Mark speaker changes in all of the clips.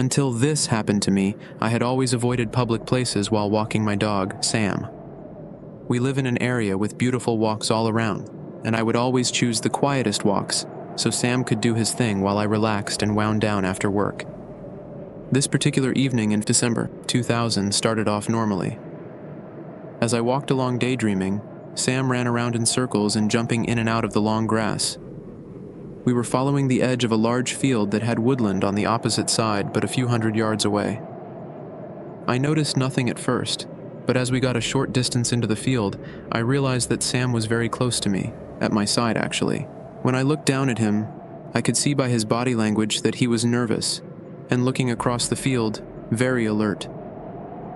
Speaker 1: Until this happened to me, I had always avoided public places while walking my dog, Sam. We live in an area with beautiful walks all around, and I would always choose the quietest walks, so Sam could do his thing while I relaxed and wound down after work. This particular evening in December 2000 started off normally. As I walked along daydreaming, Sam ran around in circles and jumping in and out of the long grass. We were following the edge of a large field that had woodland on the opposite side but a few hundred yards away. I noticed nothing at first, but as we got a short distance into the field, I realized that Sam was very close to me, at my side actually. When I looked down at him, I could see by his body language that he was nervous, and looking across the field, very alert.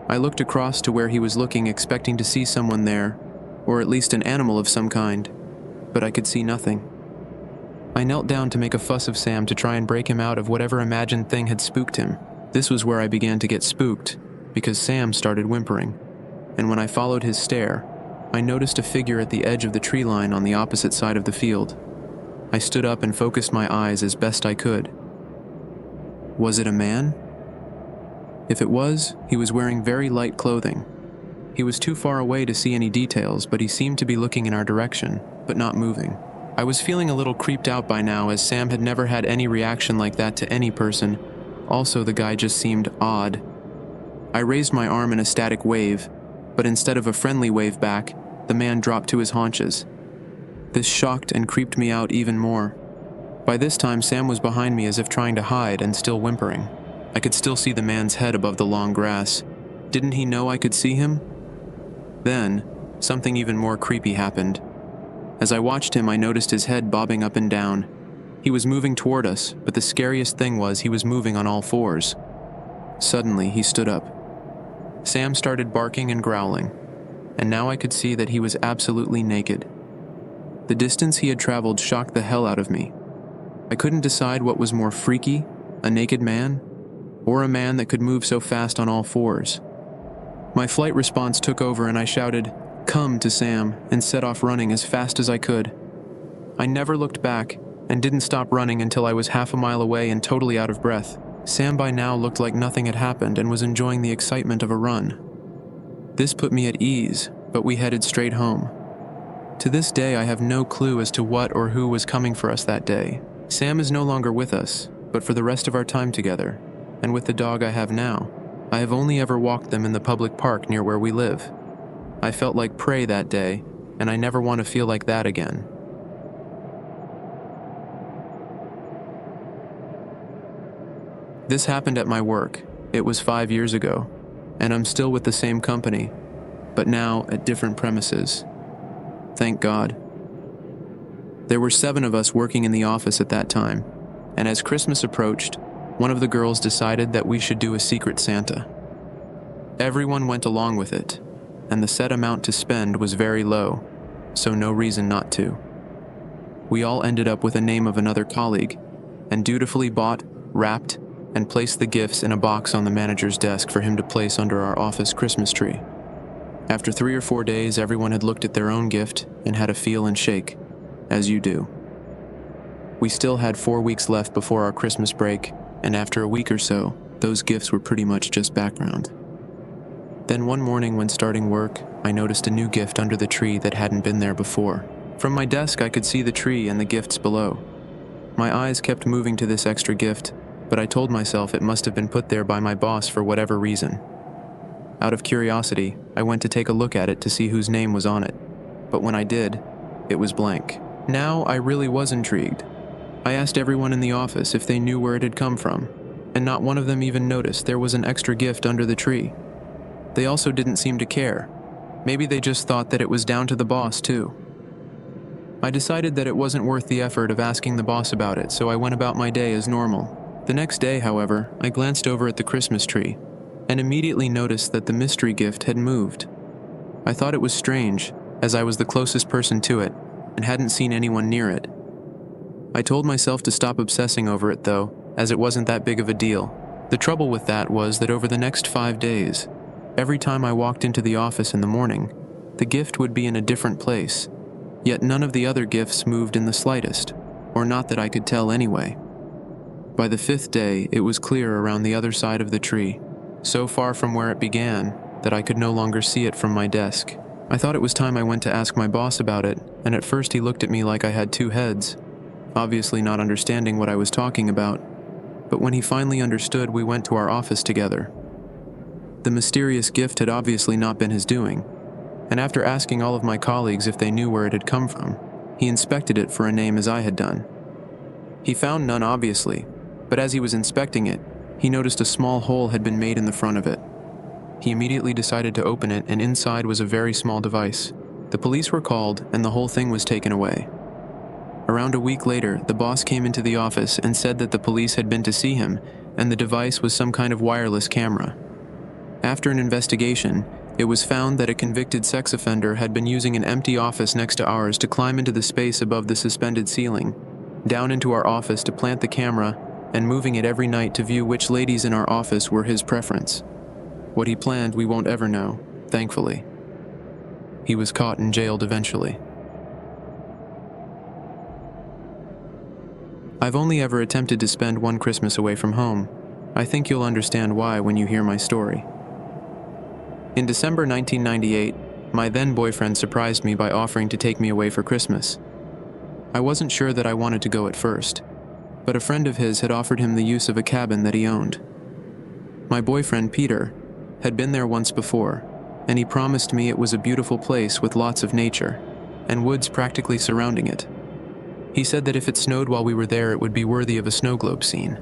Speaker 1: I looked across to where he was looking, expecting to see someone there, or at least an animal of some kind, but I could see nothing. I knelt down to make a fuss of Sam to try and break him out of whatever imagined thing had spooked him. This was where I began to get spooked, because Sam started whimpering, and when I followed his stare, I noticed a figure at the edge of the tree line on the opposite side of the field. I stood up and focused my eyes as best I could. Was it a man? If it was, he was wearing very light clothing. He was too far away to see any details, but he seemed to be looking in our direction, but not moving. I was feeling a little creeped out by now, as Sam had never had any reaction like that to any person. Also, the guy just seemed odd. I raised my arm in a static wave, but instead of a friendly wave back, the man dropped to his haunches. This shocked and creeped me out even more. By this time, Sam was behind me as if trying to hide and still whimpering. I could still see the man's head above the long grass. Didn't he know I could see him? Then, something even more creepy happened. As I watched him, I noticed his head bobbing up and down. He was moving toward us, but the scariest thing was he was moving on all fours. Suddenly, he stood up. Sam started barking and growling, and now I could see that he was absolutely naked. The distance he had traveled shocked the hell out of me. I couldn't decide what was more freaky, a naked man, or a man that could move so fast on all fours. My flight response took over and I shouted, "Come," to Sam, and set off running as fast as I could. I never looked back and didn't stop running until I was half a mile away and totally out of breath. Sam by now looked like nothing had happened and was enjoying the excitement of a run. This put me at ease, but we headed straight home. To this day, I have no clue as to what or who was coming for us that day. Sam is no longer with us, but for the rest of our time together, and with the dog I have now, I have only ever walked them in the public park near where we live. I felt like prey that day, and I never want to feel like that again. This happened at my work. It was 5 years ago, and I'm still with the same company, but now at different premises. Thank God. There were 7 of us working in the office at that time, and as Christmas approached, one of the girls decided that we should do a secret Santa. Everyone went along with it, and the set amount to spend was very low, so no reason not to. We all ended up with a name of another colleague, and dutifully bought, wrapped, and placed the gifts in a box on the manager's desk for him to place under our office Christmas tree. After 3 or 4 days, everyone had looked at their own gift and had a feel and shake, as you do. We still had 4 weeks left before our Christmas break, and after a week or so, those gifts were pretty much just background. Then one morning when starting work, I noticed a new gift under the tree that hadn't been there before. From my desk, I could see the tree and the gifts below. My eyes kept moving to this extra gift, but I told myself it must have been put there by my boss for whatever reason. Out of curiosity, I went to take a look at it to see whose name was on it, but when I did, it was blank. Now I really was intrigued. I asked everyone in the office if they knew where it had come from, and not one of them even noticed there was an extra gift under the tree. They also didn't seem to care. Maybe they just thought that it was down to the boss too. I decided that it wasn't worth the effort of asking the boss about it, so I went about my day as normal. The next day, however, I glanced over at the Christmas tree, and immediately noticed that the mystery gift had moved. I thought it was strange, as I was the closest person to it, and hadn't seen anyone near it. I told myself to stop obsessing over it though, as it wasn't that big of a deal. The trouble with that was that over the next 5 days, every time I walked into the office in the morning, the gift would be in a different place, yet none of the other gifts moved in the slightest, or not that I could tell anyway. By the 5th day, it was clear around the other side of the tree, so far from where it began that I could no longer see it from my desk. I thought it was time I went to ask my boss about it, and at first he looked at me like I had two heads, obviously not understanding what I was talking about. But when he finally understood, we went to our office together. The mysterious gift had obviously not been his doing, and after asking all of my colleagues if they knew where it had come from, he inspected it for a name as I had done. He found none, obviously, but as he was inspecting it, he noticed a small hole had been made in the front of it. He immediately decided to open it, and inside was a very small device. The police were called, and the whole thing was taken away. Around a week later, the boss came into the office and said that the police had been to see him, and the device was some kind of wireless camera. After an investigation, it was found that a convicted sex offender had been using an empty office next to ours to climb into the space above the suspended ceiling, down into our office to plant the camera, and moving it every night to view which ladies in our office were his preference. What he planned, we won't ever know, thankfully. He was caught and jailed eventually. I've only ever attempted to spend one Christmas away from home. I think you'll understand why when you hear my story. In December 1998, my then boyfriend surprised me by offering to take me away for Christmas. I wasn't sure that I wanted to go at first, but a friend of his had offered him the use of a cabin that he owned. My boyfriend, Peter, had been there once before, and he promised me it was a beautiful place with lots of nature, and woods practically surrounding it. He said that if it snowed while we were there, it would be worthy of a snow globe scene.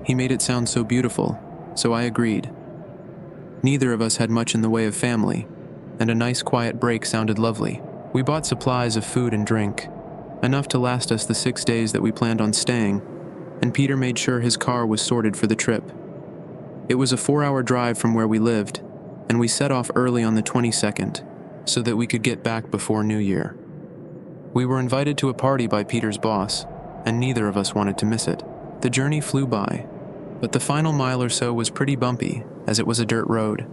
Speaker 1: He made it sound so beautiful, so I agreed. Neither of us had much in the way of family, and a nice quiet break sounded lovely. We bought supplies of food and drink, enough to last us the 6 days that we planned on staying, and Peter made sure his car was sorted for the trip. It was a 4-hour drive from where we lived, and we set off early on the 22nd, so that we could get back before New Year. We were invited to a party by Peter's boss, and neither of us wanted to miss it. The journey flew by, but the final mile or so was pretty bumpy, as it was a dirt road.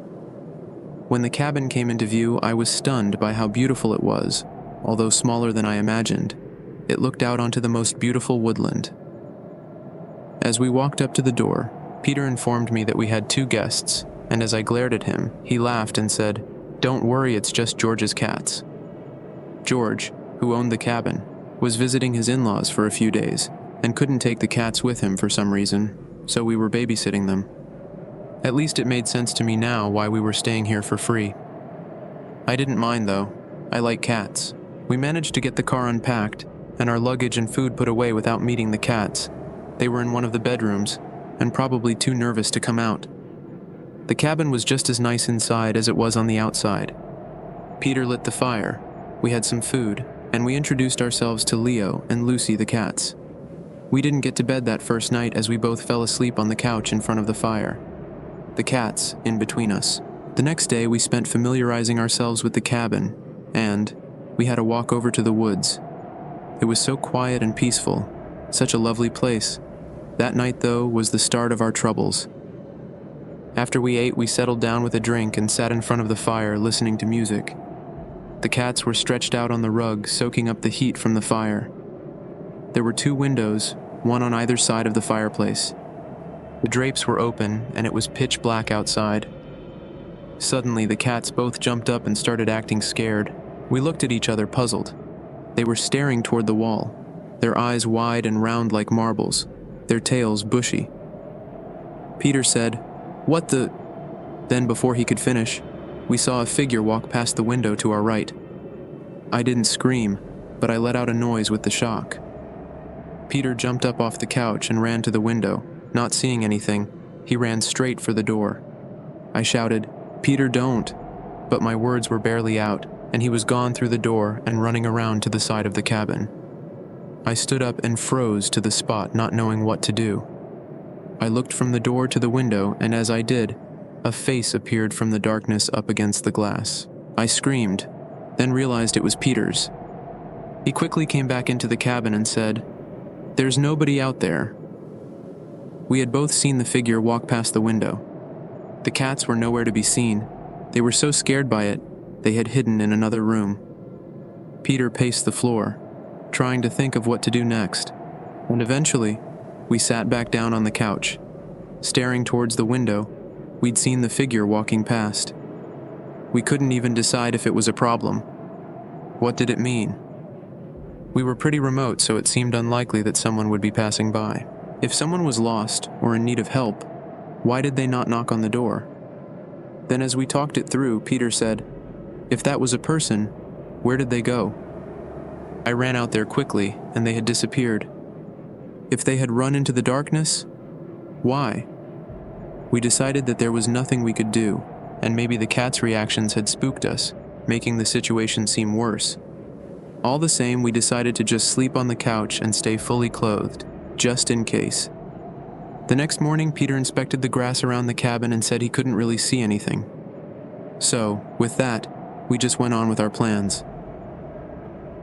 Speaker 1: When the cabin came into view, I was stunned by how beautiful it was. Although smaller than I imagined, it looked out onto the most beautiful woodland. As we walked up to the door, Peter informed me that we had 2 guests, and as I glared at him, he laughed and said, "Don't worry, it's just George's cats." George, who owned the cabin, was visiting his in-laws for a few days, and couldn't take the cats with him for some reason, so we were babysitting them. At least it made sense to me now why we were staying here for free. I didn't mind though. I like cats. We managed to get the car unpacked, and our luggage and food put away without meeting the cats. They were in one of the bedrooms, and probably too nervous to come out. The cabin was just as nice inside as it was on the outside. Peter lit the fire, we had some food, and we introduced ourselves to Leo and Lucy the cats. We didn't get to bed that first night as we both fell asleep on the couch in front of the fire. The cats in between us. The next day we spent familiarizing ourselves with the cabin, and we had a walk over to the woods. It was so quiet and peaceful, such a lovely place. That night, though, was the start of our troubles. After we ate, we settled down with a drink and sat in front of the fire listening to music. The cats were stretched out on the rug, soaking up the heat from the fire. There were 2 windows, one on either side of the fireplace. The drapes were open, and it was pitch black outside. Suddenly, the cats both jumped up and started acting scared. We looked at each other, puzzled. They were staring toward the wall, their eyes wide and round like marbles, their tails bushy. Peter said, "What the—" Then, before he could finish, we saw a figure walk past the window to our right. I didn't scream, but I let out a noise with the shock. Peter jumped up off the couch and ran to the window. Not seeing anything, he ran straight for the door. I shouted, "Peter, don't!" But my words were barely out, and he was gone through the door and running around to the side of the cabin. I stood up and froze to the spot, not knowing what to do. I looked from the door to the window, and as I did, a face appeared from the darkness up against the glass. I screamed, then realized it was Peter's. He quickly came back into the cabin and said, "There's nobody out there." We had both seen the figure walk past the window. The cats were nowhere to be seen. They were so scared by it, they had hidden in another room. Peter paced the floor, trying to think of what to do next, and eventually, We sat back down on the couch. Staring towards the window, we'd seen the figure walking past. We couldn't even decide if it was a problem. What did it mean? We were pretty remote, so it seemed unlikely that someone would be passing by. If someone was lost or in need of help, why did they not knock on the door? Then as we talked it through, Peter said, "If that was a person, where did they go?" I ran out there quickly, and they had disappeared. If they had run into the darkness, why? We decided that there was nothing we could do, and maybe the cat's reactions had spooked us, making the situation seem worse. All the same, we decided to just sleep on the couch and stay fully clothed, just in case. The next morning, Peter inspected the grass around the cabin and said he couldn't really see anything. So, with that, we just went on with our plans.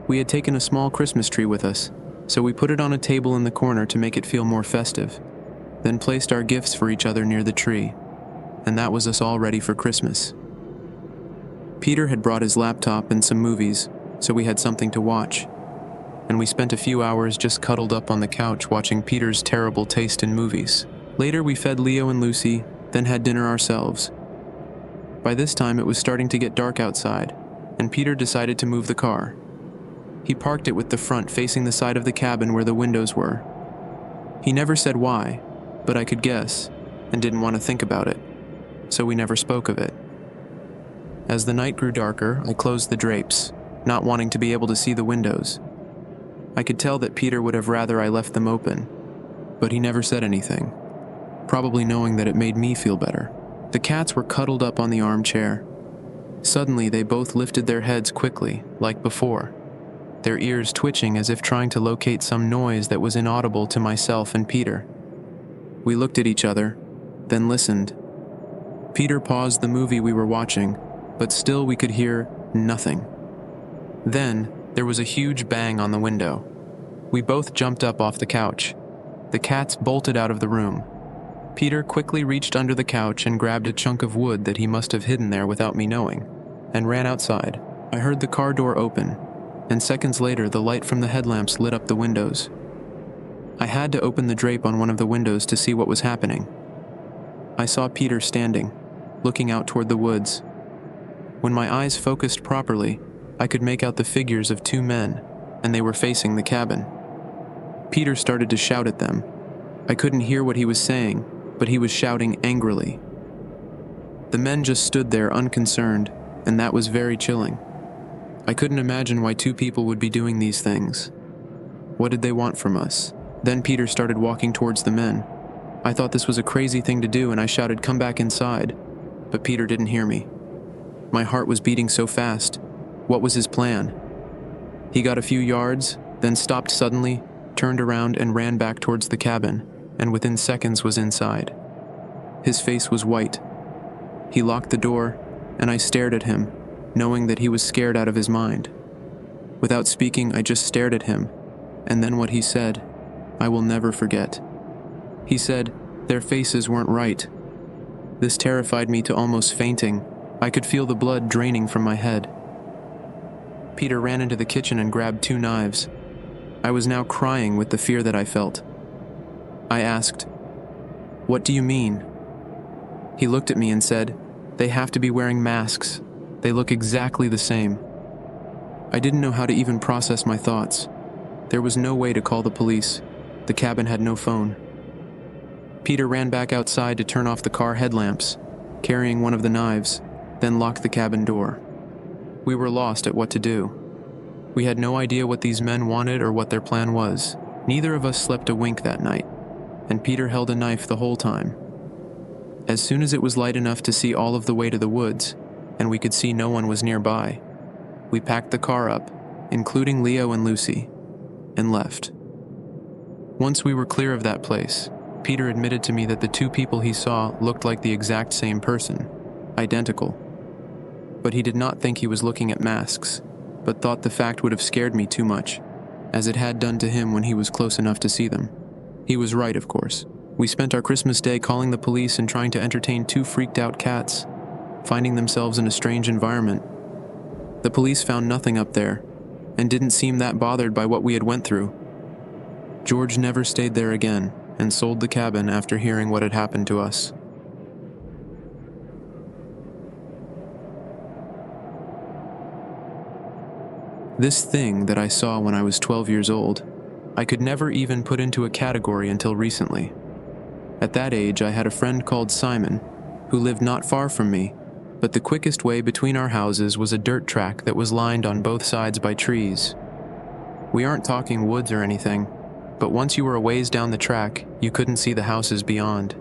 Speaker 1: We had taken a small Christmas tree with us, so we put it on a table in the corner to make it feel more festive, then placed our gifts for each other near the tree, and that was us all ready for Christmas. Peter had brought his laptop and some movies, so we had something to watch, and we spent a few hours just cuddled up on the couch watching Peter's terrible taste in movies. Later, we fed Leo and Lucy, then had dinner ourselves. By this time, it was starting to get dark outside, and Peter decided to move the car. He parked it with the front facing the side of the cabin where the windows were. He never said why, but I could guess, and didn't want to think about it, so we never spoke of it. As the night grew darker, I closed the drapes, not wanting to be able to see the windows. I could tell that Peter would have rather I left them open, but he never said anything, probably knowing that it made me feel better. The cats were cuddled up on the armchair. Suddenly, they both lifted their heads quickly, like before, their ears twitching as if trying to locate some noise that was inaudible to myself and Peter. We looked at each other, then listened. Peter paused the movie we were watching, but still we could hear nothing. Then, there was a huge bang on the window. We both jumped up off the couch. The cats bolted out of the room. Peter quickly reached under the couch and grabbed a chunk of wood that he must have hidden there without me knowing, and ran outside. I heard the car door open, and seconds later the light from the headlamps lit up the windows. I had to open the drape on one of the windows to see what was happening. I saw Peter standing, looking out toward the woods. When my eyes focused properly, I could make out the figures of two men, and they were facing the cabin. Peter started to shout at them. I couldn't hear what he was saying, but he was shouting angrily. The men just stood there unconcerned, and that was very chilling. I couldn't imagine why two people would be doing these things. What did they want from us? Then Peter started walking towards the men. I thought this was a crazy thing to do, and I shouted, "Come back inside," but Peter didn't hear me. My heart was beating so fast. What was his plan? He got a few yards, then stopped suddenly, turned around and ran back towards the cabin, and within seconds was inside. His face was white. He locked the door, and I stared at him, knowing that he was scared out of his mind. Without speaking, I just stared at him, and then what he said, I will never forget. He said, "Their faces weren't right." This terrified me to almost fainting. I could feel the blood draining from my head. Peter ran into the kitchen and grabbed 2 knives. I was now crying with the fear that I felt. I asked, "What do you mean?" He looked at me and said, "They have to be wearing masks. They look exactly the same." I didn't know how to even process my thoughts. There was no way to call the police. The cabin had no phone. Peter ran back outside to turn off the car headlamps, carrying one of the knives, then locked the cabin door. We were lost at what to do. We had no idea what these men wanted or what their plan was. Neither of us slept a wink that night, and Peter held a knife the whole time. As soon as it was light enough to see all of the way to the woods, and we could see no one was nearby, we packed the car up, including Leo and Lucy, and left. Once we were clear of that place, Peter admitted to me that the 2 people he saw looked like the exact same person, identical. But he did not think he was looking at masks, but thought the fact would have scared me too much, as it had done to him when he was close enough to see them. He was right, of course. We spent our Christmas day calling the police and trying to entertain 2 freaked out cats, finding themselves in a strange environment. The police found nothing up there, and didn't seem that bothered by what we had went through. George never stayed there again, and sold the cabin after hearing what had happened to us. This thing that I saw when I was 12 years old, I could never even put into a category until recently. At that age, I had a friend called Simon, who lived not far from me, but the quickest way between our houses was a dirt track that was lined on both sides by trees. We aren't talking woods or anything, but once you were a ways down the track, you couldn't see the houses beyond.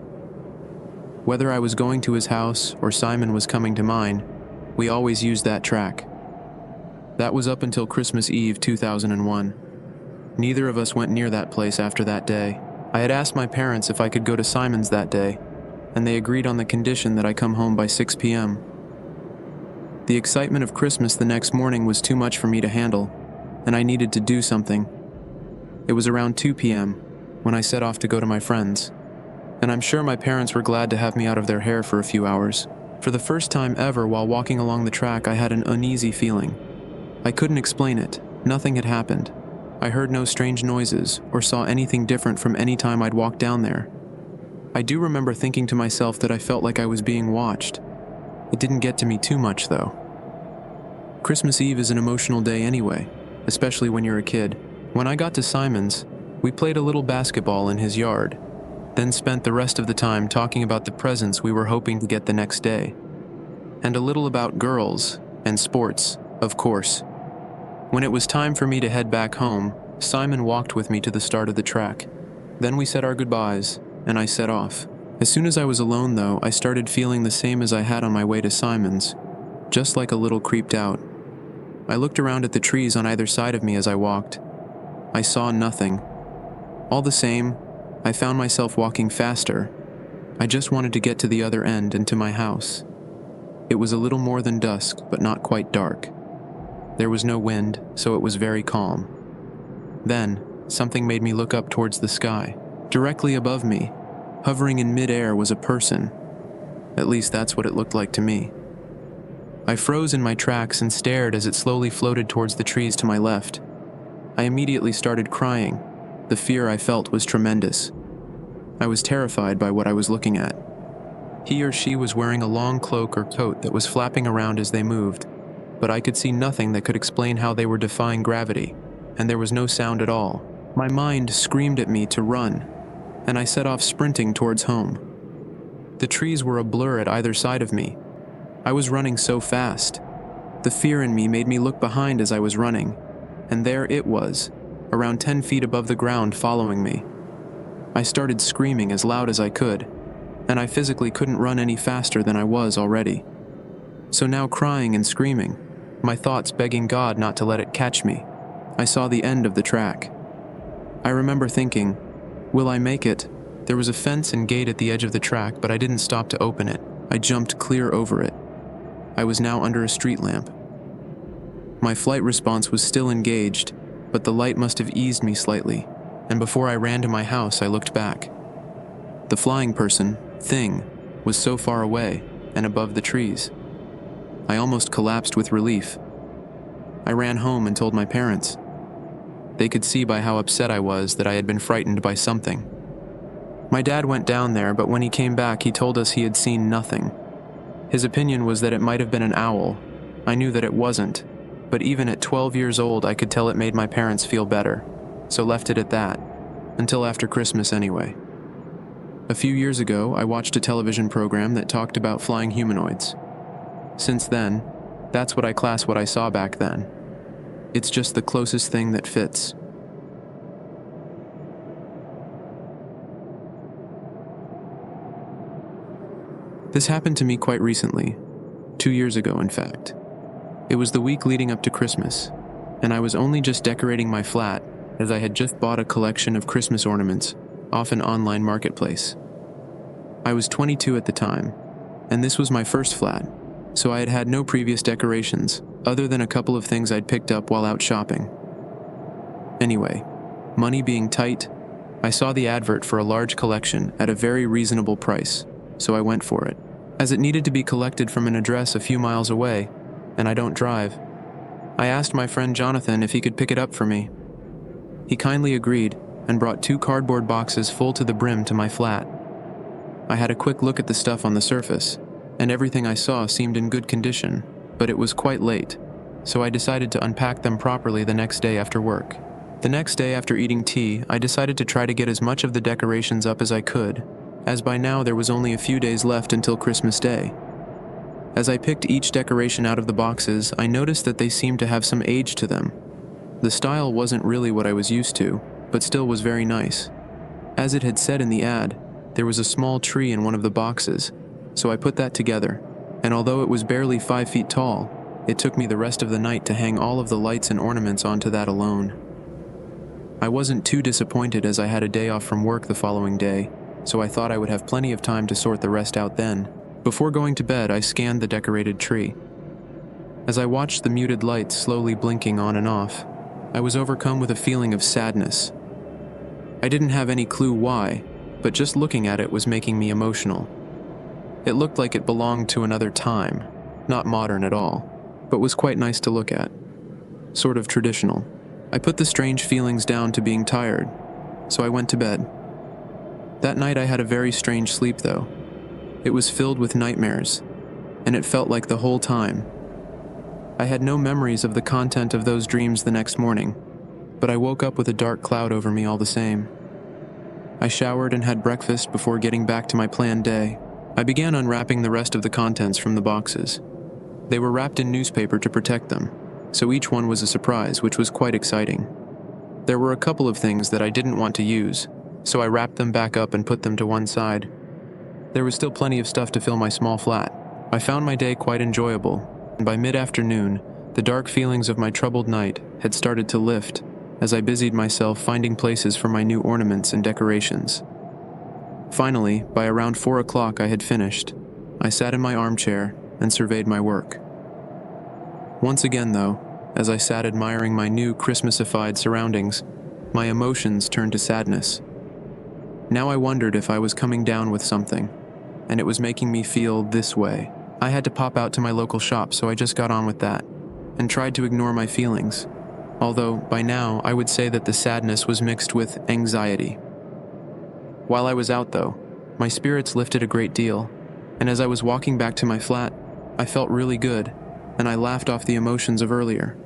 Speaker 1: Whether I was going to his house or Simon was coming to mine, we always used that track. That was up until Christmas Eve 2001. Neither of us went near that place after that day. I had asked my parents if I could go to Simon's that day, and they agreed on the condition that I come home by 6 p.m. The excitement of Christmas the next morning was too much for me to handle, and I needed to do something. It was around 2 p.m. when I set off to go to my friends, and I'm sure my parents were glad to have me out of their hair for a few hours. For the first time ever while walking along the track, I had an uneasy feeling. I couldn't explain it. Nothing had happened. I heard no strange noises or saw anything different from any time I'd walked down there. I do remember thinking to myself that I felt like I was being watched. It didn't get to me too much, though. Christmas Eve is an emotional day anyway, especially when you're a kid. When I got to Simon's, we played a little basketball in his yard, then spent the rest of the time talking about the presents we were hoping to get the next day. And a little about girls and sports, of course. When it was time for me to head back home, Simon walked with me to the start of the track. Then we said our goodbyes, and I set off. As soon as I was alone, though, I started feeling the same as I had on my way to Simon's, just like a little creeped out. I looked around at the trees on either side of me as I walked. I saw nothing. All the same, I found myself walking faster. I just wanted to get to the other end and to my house. It was a little more than dusk, but not quite dark. There was no wind, so it was very calm. Then, something made me look up towards the sky. Directly above me, hovering in mid-air, was a person. At least that's what it looked like to me. I froze in my tracks and stared as it slowly floated towards the trees to my left. I immediately started crying. The fear I felt was tremendous. I was terrified by what I was looking at. He or she was wearing a long cloak or coat that was flapping around as they moved, but I could see nothing that could explain how they were defying gravity, and there was no sound at all. My mind screamed at me to run, and I set off sprinting towards home. The trees were a blur at either side of me. I was running so fast. The fear in me made me look behind as I was running, and there it was, around 10 feet above the ground, following me. I started screaming as loud as I could, and I physically couldn't run any faster than I was already. So now, crying and screaming, my thoughts begging God not to let it catch me, I saw the end of the track. I remember thinking, will I make it? There was a fence and gate at the edge of the track, but I didn't stop to open it. I jumped clear over it. I was now under a street lamp. My flight response was still engaged, but the light must have eased me slightly, and before I ran to my house, I looked back. The flying thing, was so far away and above the trees. I almost collapsed with relief. I ran home and told my parents. They could see by how upset I was that I had been frightened by something. My dad went down there, but when he came back, he told us he had seen nothing. His opinion was that it might have been an owl. I knew that it wasn't, but even at 12 years old, I could tell it made my parents feel better, so left it at that, until after Christmas anyway. A few years ago, I watched a television program that talked about flying humanoids. Since then, that's what I class what I saw back then. It's just the closest thing that fits. This happened to me quite recently, 2 years ago in fact. It was the week leading up to Christmas, and I was only just decorating my flat as I had just bought a collection of Christmas ornaments off an online marketplace. I was 22 at the time, and this was my first flat, so I had had no previous decorations other than a couple of things I'd picked up while out shopping. Anyway, money being tight, I saw the advert for a large collection at a very reasonable price, so I went for it. As it needed to be collected from an address a few miles away, and I don't drive, I asked my friend Jonathan if he could pick it up for me. He kindly agreed, and brought 2 cardboard boxes full to the brim to my flat. I had a quick look at the stuff on the surface, and everything I saw seemed in good condition, but it was quite late, so I decided to unpack them properly the next day after work. The next day after eating tea, I decided to try to get as much of the decorations up as I could, as by now there was only a few days left until Christmas Day. As I picked each decoration out of the boxes, I noticed that they seemed to have some age to them. The style wasn't really what I was used to, but still was very nice. As it had said in the ad, there was a small tree in one of the boxes, so I put that together, and although it was barely 5 feet tall, it took me the rest of the night to hang all of the lights and ornaments onto that alone. I wasn't too disappointed as I had a day off from work the following day, so I thought I would have plenty of time to sort the rest out then. Before going to bed, I scanned the decorated tree. As I watched the muted lights slowly blinking on and off, I was overcome with a feeling of sadness. I didn't have any clue why, but just looking at it was making me emotional. It looked like it belonged to another time, not modern at all, but was quite nice to look at. Sort of traditional. I put the strange feelings down to being tired, so I went to bed. That night I had a very strange sleep though. It was filled with nightmares, and it felt like the whole time. I had no memories of the content of those dreams the next morning, but I woke up with a dark cloud over me all the same. I showered and had breakfast before getting back to my planned day. I began unwrapping the rest of the contents from the boxes. They were wrapped in newspaper to protect them, so each one was a surprise, which was quite exciting. There were a couple of things that I didn't want to use, so I wrapped them back up and put them to one side. There was still plenty of stuff to fill my small flat. I found my day quite enjoyable, and by mid-afternoon, the dark feelings of my troubled night had started to lift as I busied myself finding places for my new ornaments and decorations. Finally, by around 4 o'clock I had finished. I sat in my armchair and surveyed my work. Once again though, as I sat admiring my new Christmasified surroundings, my emotions turned to sadness. Now I wondered if I was coming down with something, and it was making me feel this way. I had to pop out to my local shop, so I just got on with that, and tried to ignore my feelings, although by now I would say that the sadness was mixed with anxiety. While I was out though, my spirits lifted a great deal, and as I was walking back to my flat, I felt really good, and I laughed off the emotions of earlier.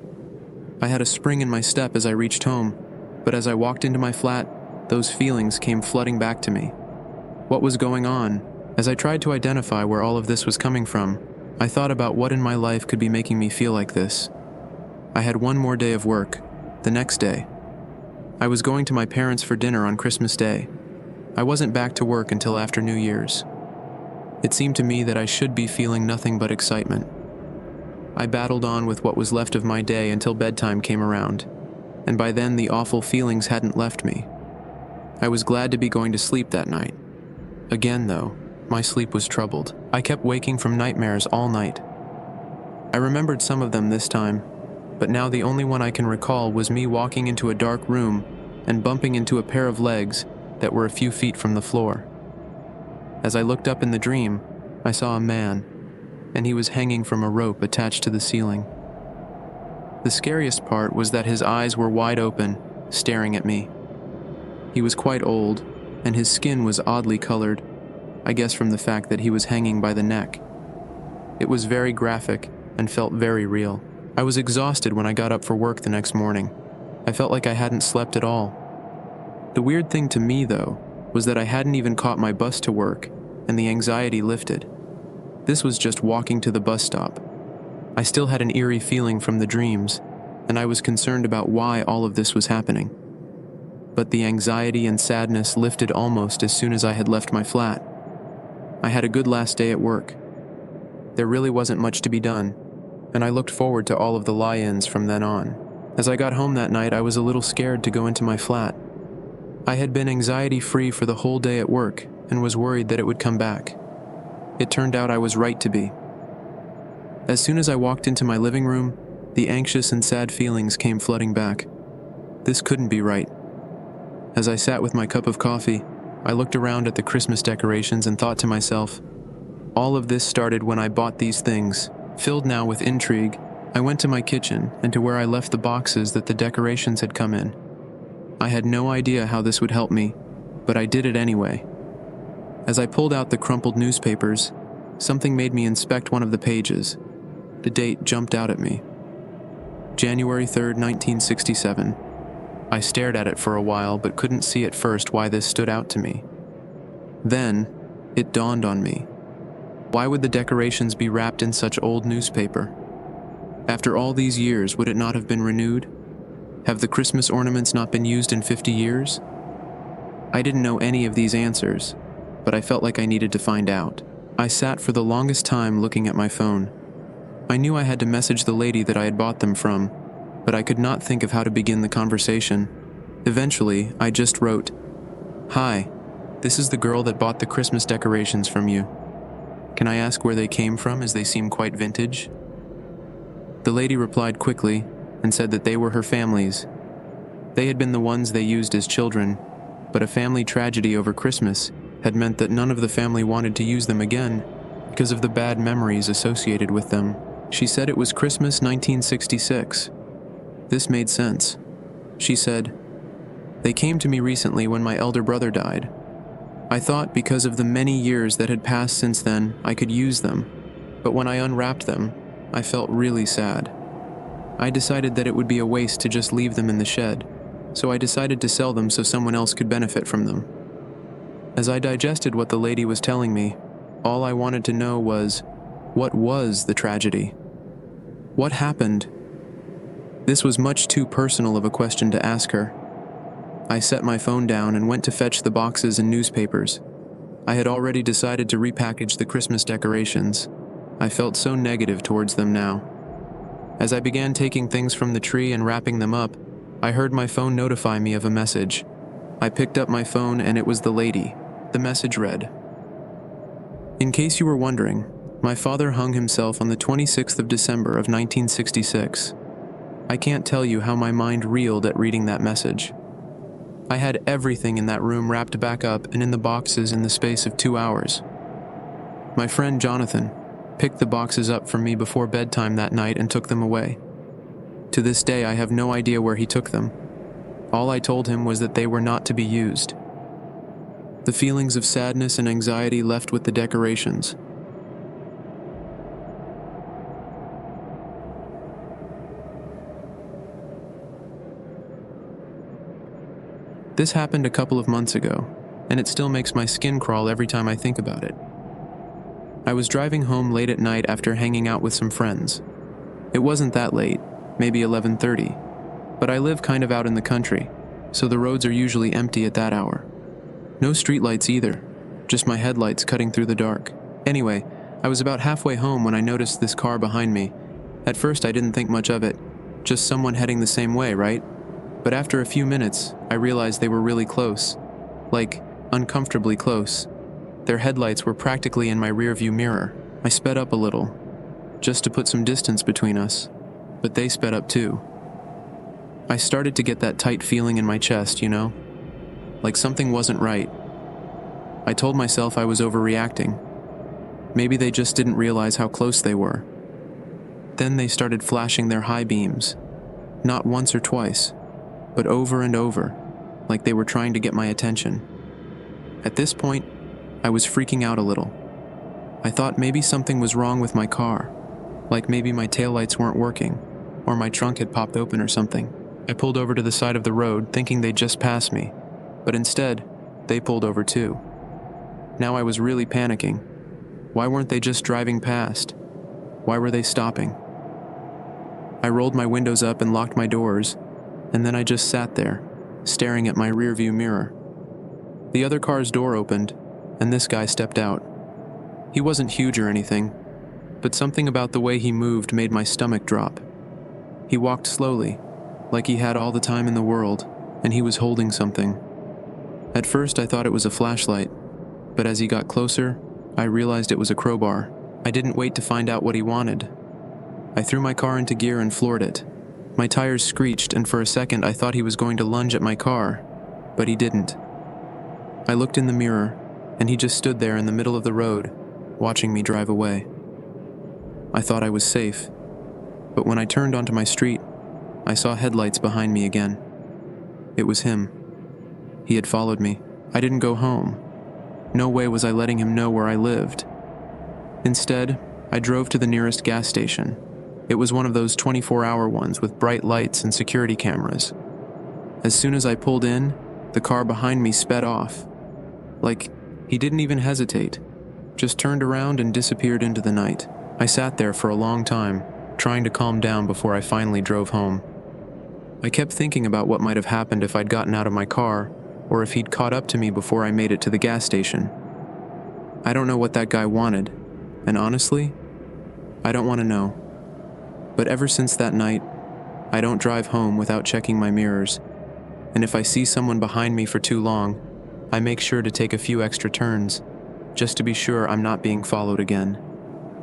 Speaker 1: I had a spring in my step as I reached home, but as I walked into my flat, those feelings came flooding back to me. What was going on? As I tried to identify where all of this was coming from, I thought about what in my life could be making me feel like this. I had one more day of work, the next day. I was going to my parents for dinner on Christmas Day. I wasn't back to work until after New Year's. It seemed to me that I should be feeling nothing but excitement. I battled on with what was left of my day until bedtime came around, and by then the awful feelings hadn't left me. I was glad to be going to sleep that night. Again though, my sleep was troubled. I kept waking from nightmares all night. I remembered some of them this time, but now the only one I can recall was me walking into a dark room and bumping into a pair of legs that were a few feet from the floor. As I looked up in the dream, I saw a man, and he was hanging from a rope attached to the ceiling. The scariest part was that his eyes were wide open, staring at me. He was quite old, and his skin was oddly colored, I guess from the fact that he was hanging by the neck. It was very graphic and felt very real. I was exhausted when I got up for work the next morning. I felt like I hadn't slept at all. The weird thing to me, though, was that I hadn't even caught my bus to work, and the anxiety lifted. This was just walking to the bus stop. I still had an eerie feeling from the dreams, and I was concerned about why all of this was happening. But the anxiety and sadness lifted almost as soon as I had left my flat. I had a good last day at work. There really wasn't much to be done, and I looked forward to all of the lie-ins from then on. As I got home that night, I was a little scared to go into my flat. I had been anxiety-free for the whole day at work and was worried that it would come back. It turned out I was right to be. As soon as I walked into my living room, the anxious and sad feelings came flooding back. This couldn't be right. As I sat with my cup of coffee, I looked around at the Christmas decorations and thought to myself, all of this started when I bought these things. Filled now with intrigue, I went to my kitchen and to where I left the boxes that the decorations had come in. I had no idea how this would help me, but I did it anyway. As I pulled out the crumpled newspapers, something made me inspect one of the pages. The date jumped out at me. January 3rd, 1967. I stared at it for a while but couldn't see at first why this stood out to me. Then, it dawned on me. Why would the decorations be wrapped in such old newspaper? After all these years, would it not have been renewed? Have the Christmas ornaments not been used in 50 years? I didn't know any of these answers, but I felt like I needed to find out. I sat for the longest time looking at my phone. I knew I had to message the lady that I had bought them from, but I could not think of how to begin the conversation. Eventually, I just wrote, "Hi, this is the girl that bought the Christmas decorations from you. Can I ask where they came from, as they seem quite vintage?" The lady replied quickly and said that they were her family's. They had been the ones they used as children, but a family tragedy over Christmas had meant that none of the family wanted to use them again because of the bad memories associated with them. She said it was Christmas 1966. This made sense. She said, "They came to me recently when my elder brother died. I thought because of the many years that had passed since then, I could use them, but when I unwrapped them, I felt really sad. I decided that it would be a waste to just leave them in the shed, so I decided to sell them so someone else could benefit from them." As I digested what the lady was telling me, all I wanted to know was, what was the tragedy? What happened? This was much too personal of a question to ask her. I set my phone down and went to fetch the boxes and newspapers. I had already decided to repackage the Christmas decorations. I felt so negative towards them now. As I began taking things from the tree and wrapping them up, I heard my phone notify me of a message. I picked up my phone and it was the lady. The message read, "In case you were wondering, my father hung himself on the 26th of December of 1966. I can't tell you how my mind reeled at reading that message. I had everything in that room wrapped back up and in the boxes in the space of 2 hours. My friend Jonathan picked the boxes up for me before bedtime that night and took them away. To this day, I have no idea where he took them. All I told him was that they were not to be used. The feelings of sadness and anxiety left with the decorations. This happened a couple of months ago, and it still makes my skin crawl every time I think about it. I was driving home late at night after hanging out with some friends. It wasn't that late, maybe 11:30, but I live kind of out in the country, so the roads are usually empty at that hour. No streetlights either, just my headlights cutting through the dark. Anyway, I was about halfway home when I noticed this car behind me. At first I didn't think much of it, just someone heading the same way, right? But after a few minutes, I realized they were really close, like uncomfortably close. Their headlights were practically in my rearview mirror. I sped up a little, just to put some distance between us, but they sped up too. I started to get that tight feeling in my chest, you know? Like something wasn't right. I told myself I was overreacting. Maybe they just didn't realize how close they were. Then they started flashing their high beams, not once or twice, but over and over, like they were trying to get my attention. At this point, I was freaking out a little. I thought maybe something was wrong with my car, like maybe my taillights weren't working, or my trunk had popped open or something. I pulled over to the side of the road thinking they'd just pass me, but instead, they pulled over too. Now I was really panicking. Why weren't they just driving past? Why were they stopping? I rolled my windows up and locked my doors, and then I just sat there, staring at my rearview mirror. The other car's door opened, and this guy stepped out. He wasn't huge or anything, but something about the way he moved made my stomach drop. He walked slowly, like he had all the time in the world, and he was holding something. At first I thought it was a flashlight, but as he got closer, I realized it was a crowbar. I didn't wait to find out what he wanted. I threw my car into gear and floored it. My tires screeched, and for a second I thought he was going to lunge at my car, but he didn't. I looked in the mirror, and he just stood there in the middle of the road, watching me drive away. I thought I was safe, but when I turned onto my street, I saw headlights behind me again. It was him. He had followed me. I didn't go home. No way was I letting him know where I lived. Instead, I drove to the nearest gas station. It was one of those 24-hour ones with bright lights and security cameras. As soon as I pulled in, the car behind me sped off. Like, he didn't even hesitate, just turned around and disappeared into the night. I sat there for a long time, trying to calm down before I finally drove home. I kept thinking about what might have happened if I'd gotten out of my car, or if he'd caught up to me before I made it to the gas station. I don't know what that guy wanted, and honestly, I don't want to know. But ever since that night, I don't drive home without checking my mirrors, and if I see someone behind me for too long, I make sure to take a few extra turns, just to be sure I'm not being followed again.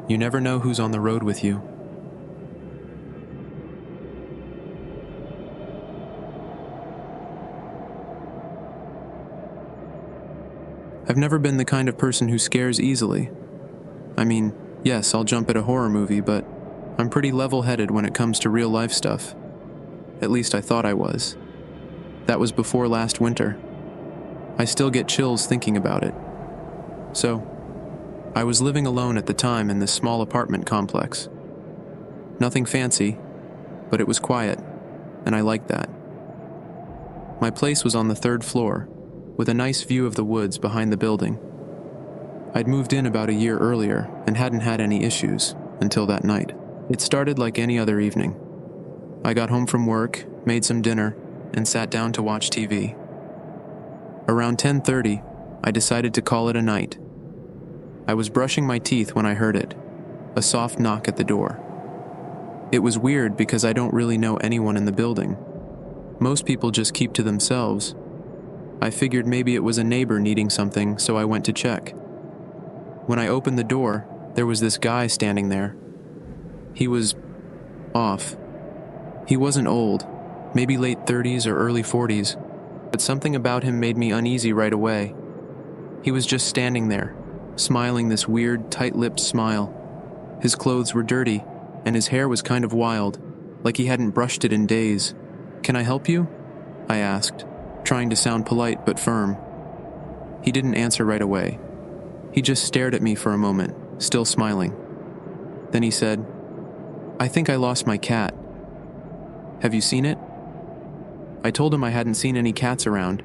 Speaker 1: You never know who's on the road with you. I've never been the kind of person who scares easily. I mean, yes, I'll jump at a horror movie, but I'm pretty level-headed when it comes to real-life stuff. At least I thought I was. That was before last winter. I still get chills thinking about it. So, I was living alone at the time in this small apartment complex. Nothing fancy, but it was quiet, and I liked that. My place was on the 3rd floor, with a nice view of the woods behind the building. I'd moved in about a year earlier and hadn't had any issues until that night. It started like any other evening. I got home from work, made some dinner, and sat down to watch TV. Around 10:30, I decided to call it a night. I was brushing my teeth when I heard it, a soft knock at the door. It was weird because I don't really know anyone in the building. Most people just keep to themselves. I figured maybe it was a neighbor needing something, so I went to check. When I opened the door, there was this guy standing there. He was off. He wasn't old, maybe late 30s or early 40s, but something about him made me uneasy right away. He was just standing there, smiling this weird, tight-lipped smile. His clothes were dirty, and his hair was kind of wild, like he hadn't brushed it in days. "Can I help you?" I asked, trying to sound polite but firm. He didn't answer right away. He just stared at me for a moment, still smiling. Then he said, "I think I lost my cat. Have you seen it?" I told him I hadn't seen any cats around,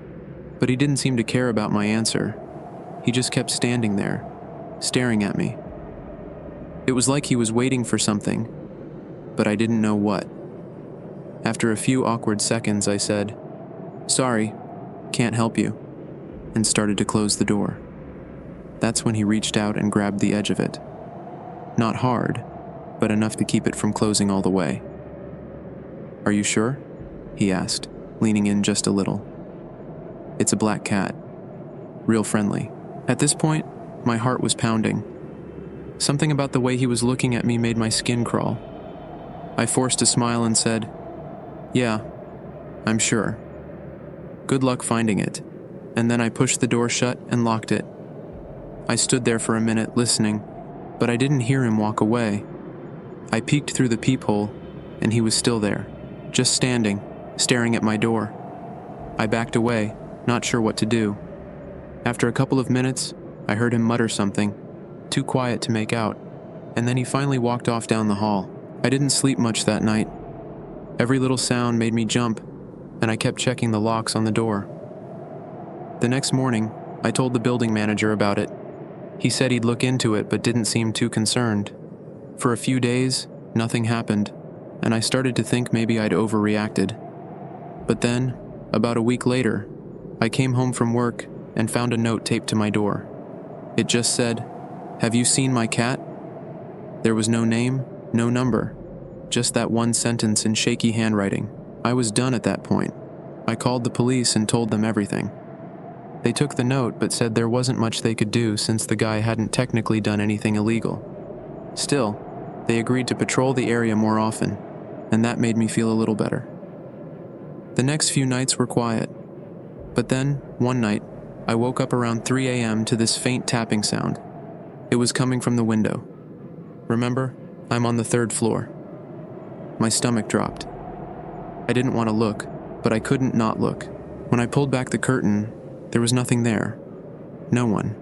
Speaker 1: but he didn't seem to care about my answer. He just kept standing there, staring at me. It was like he was waiting for something, but I didn't know what. After a few awkward seconds, I said, "Sorry, can't help you," and started to close the door. That's when he reached out and grabbed the edge of it. Not hard, but enough to keep it from closing all the way. "Are you sure?" he asked, leaning in just a little. "It's a black cat. Real friendly." At this point, my heart was pounding. Something about the way he was looking at me made my skin crawl. I forced a smile and said, "Yeah, I'm sure. Good luck finding it." And then I pushed the door shut and locked it. I stood there for a minute listening, but I didn't hear him walk away. I peeked through the peephole, and he was still there, just standing, staring at my door. I backed away, not sure what to do. After a couple of minutes, I heard him mutter something, too quiet to make out, and then he finally walked off down the hall. I didn't sleep much that night. Every little sound made me jump, and I kept checking the locks on the door. The next morning, I told the building manager about it. He said he'd look into it but didn't seem too concerned. For a few days, nothing happened, and I started to think maybe I'd overreacted. But then, about a week later, I came home from work and found a note taped to my door. It just said, "Have you seen my cat?" There was no name, no number, just that one sentence in shaky handwriting. I was done at that point. I called the police and told them everything. They took the note but said there wasn't much they could do since the guy hadn't technically done anything illegal. Still, they agreed to patrol the area more often, and that made me feel a little better. The next few nights were quiet, but then, one night, I woke up around 3 a.m. to this faint tapping sound. It was coming from the window. Remember, I'm on the 3rd floor. My stomach dropped. I didn't want to look, but I couldn't not look. When I pulled back the curtain, there was nothing there. No one.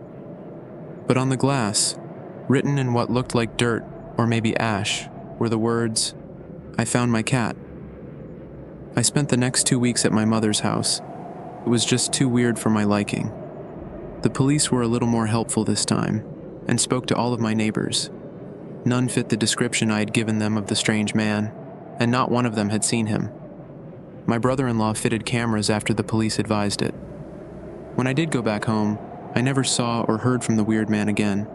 Speaker 1: But on the glass, written in what looked like dirt or maybe ash, were the words, "I found my cat." I spent the next 2 weeks at my mother's house. It was just too weird for my liking. The police were a little more helpful this time, and spoke to all of my neighbors. None fit the description I had given them of the strange man, and not one of them had seen him. My brother-in-law fitted cameras after the police advised it. When I did go back home, I never saw or heard from the weird man again,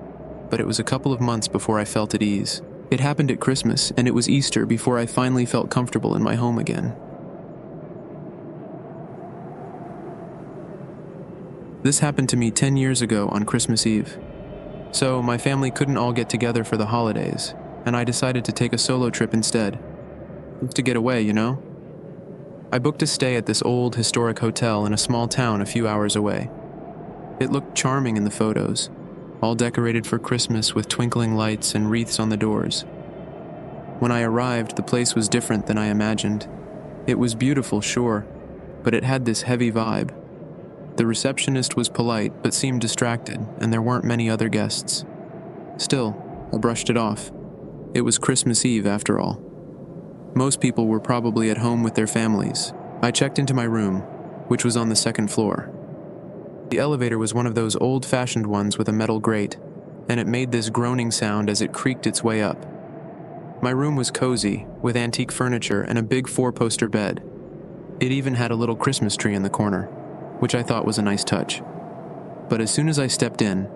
Speaker 1: but it was a couple of months before I felt at ease. It happened at Christmas, and it was Easter before I finally felt comfortable in my home again. This happened to me 10 years ago on Christmas Eve. So my family couldn't all get together for the holidays, and I decided to take a solo trip instead. To get away, you know? I booked a stay at this old, historic hotel in a small town a few hours away. It looked charming in the photos, all decorated for Christmas with twinkling lights and wreaths on the doors. When I arrived, the place was different than I imagined. It was beautiful, sure, but it had this heavy vibe. The receptionist was polite but seemed distracted, and there weren't many other guests. Still, I brushed it off. It was Christmas Eve after all. Most people were probably at home with their families. I checked into my room, which was on the second floor. The elevator was one of those old-fashioned ones with a metal grate, and it made this groaning sound as it creaked its way up. My room was cozy, with antique furniture and a big 4-poster bed. It even had a little Christmas tree in the corner, which I thought was a nice touch. But as soon as I stepped in,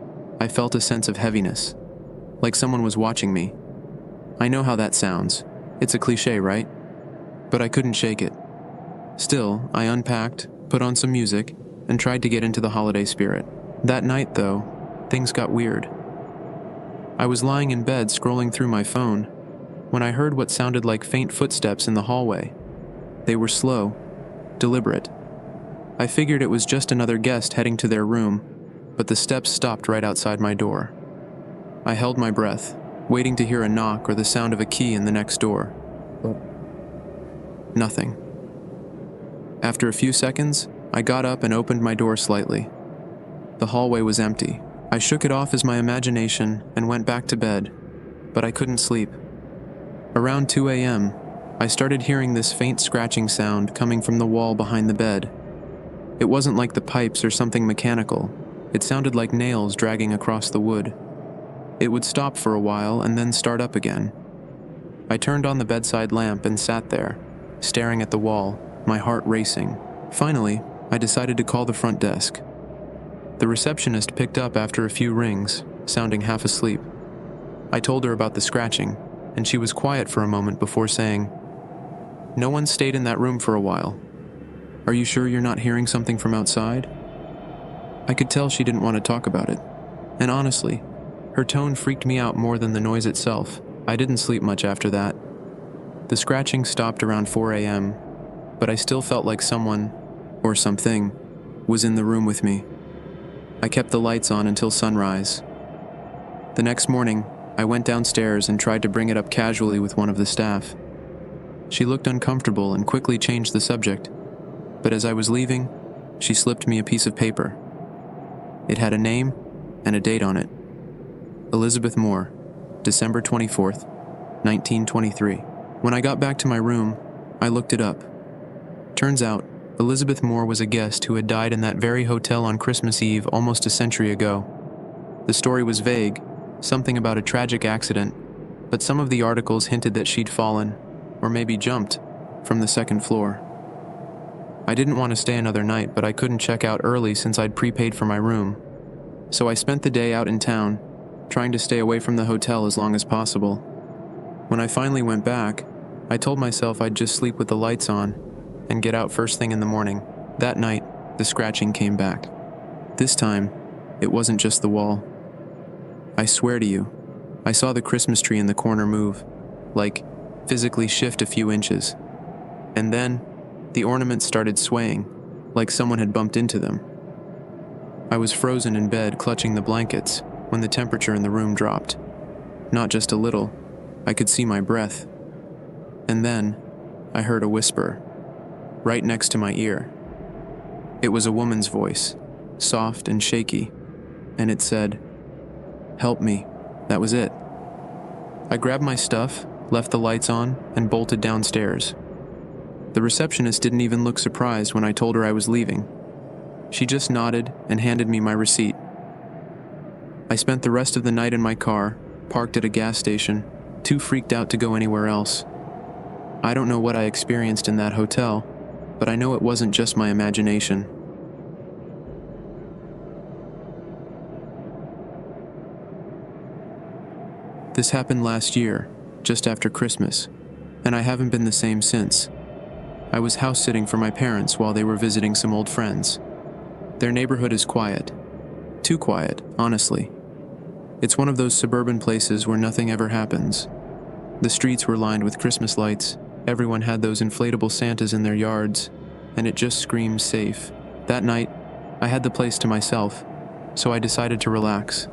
Speaker 1: I felt a sense of heaviness, like someone was watching me. I know how that sounds. It's a cliché, right? But I couldn't shake it. Still, I unpacked, put on some music, and tried to get into the holiday spirit. That night, though, things got weird. I was lying in bed scrolling through my phone when I heard what sounded like faint footsteps in the hallway. They were slow, deliberate. I figured it was just another guest heading to their room, but the steps stopped right outside my door. I held my breath, waiting to hear a knock or the sound of a key in the next door. But nothing. After a few seconds, I got up and opened my door slightly. The hallway was empty. I shook it off as my imagination and went back to bed, but I couldn't sleep. Around 2 a.m., I started hearing this faint scratching sound coming from the wall behind the bed. It wasn't like the pipes or something mechanical. It sounded like nails dragging across the wood. It would stop for a while and then start up again. I turned on the bedside lamp and sat there, staring at the wall, my heart racing. Finally, I decided to call the front desk. The receptionist picked up after a few rings, sounding half asleep. I told her about the scratching, and she was quiet for a moment before saying, "No one stayed in that room for a while. Are you sure you're not hearing something from outside?" I could tell she didn't want to talk about it. And honestly, her tone freaked me out more than the noise itself. I didn't sleep much after that. The scratching stopped around 4 a.m., but I still felt like someone, or something, was in the room with me. I kept the lights on until sunrise. The next morning, I went downstairs and tried to bring it up casually with one of the staff. She looked uncomfortable and quickly changed the subject. But as I was leaving, she slipped me a piece of paper. It had a name and a date on it. Elizabeth Moore, December 24th, 1923. When I got back to my room, I looked it up. Turns out, Elizabeth Moore was a guest who had died in that very hotel on Christmas Eve almost a century ago. The story was vague, something about a tragic accident, but some of the articles hinted that she'd fallen, or maybe jumped, from the second floor. I didn't want to stay another night, but I couldn't check out early since I'd prepaid for my room. So I spent the day out in town, trying to stay away from the hotel as long as possible. When I finally went back, I told myself I'd just sleep with the lights on and get out first thing in the morning. That night, the scratching came back. This time, it wasn't just the wall. I swear to you, I saw the Christmas tree in the corner move, like physically shift a few inches. And then, the ornaments started swaying, like someone had bumped into them. I was frozen in bed, clutching the blankets, when the temperature in the room dropped. Not just a little, I could see my breath. And then, I heard a whisper, right next to my ear. It was a woman's voice, soft and shaky, and it said, "Help me." That was it. I grabbed my stuff, left the lights on, and bolted downstairs. The receptionist didn't even look surprised when I told her I was leaving. She just nodded and handed me my receipt. I spent the rest of the night in my car, parked at a gas station, too freaked out to go anywhere else. I don't know what I experienced in that hotel, but I know it wasn't just my imagination. This happened last year, just after Christmas, and I haven't been the same since. I was house sitting for my parents while they were visiting some old friends. Their neighborhood is quiet. Too quiet, honestly. It's one of those suburban places where nothing ever happens. The streets were lined with Christmas lights, everyone had those inflatable Santas in their yards, and it just screamed safe. That night, I had the place to myself, so I decided to relax.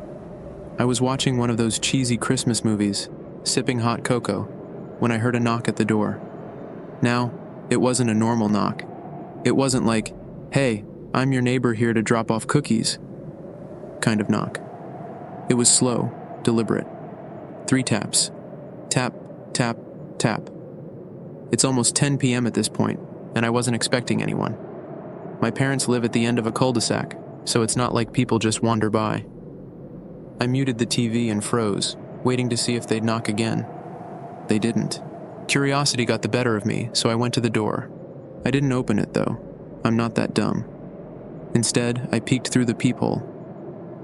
Speaker 1: I was watching one of those cheesy Christmas movies, sipping hot cocoa, when I heard a knock at the door. Now, it wasn't a normal knock. It wasn't like, "Hey, I'm your neighbor here to drop off cookies," kind of knock. It was slow, deliberate. 3 taps. Tap, tap, tap. It's almost 10 p.m. at this point, and I wasn't expecting anyone. My parents live at the end of a cul-de-sac, so it's not like people just wander by. I muted the TV and froze, waiting to see if they'd knock again. They didn't. Curiosity got the better of me, so I went to the door. I didn't open it, though. I'm not that dumb. Instead, I peeked through the peephole.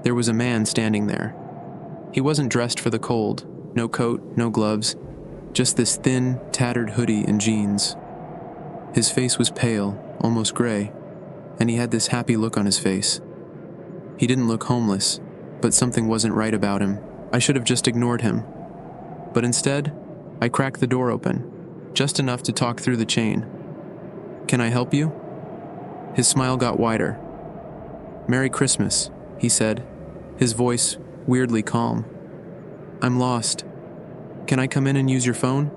Speaker 1: There was a man standing there. He wasn't dressed for the cold, no coat, no gloves, just this thin, tattered hoodie and jeans. His face was pale, almost gray, and he had this happy look on his face. He didn't look homeless, but something wasn't right about him. I should have just ignored him. But instead, I cracked the door open, just enough to talk through the chain. "Can I help you?" His smile got wider. "Merry Christmas," he said, his voice weirdly calm. "I'm lost. Can I come in and use your phone?"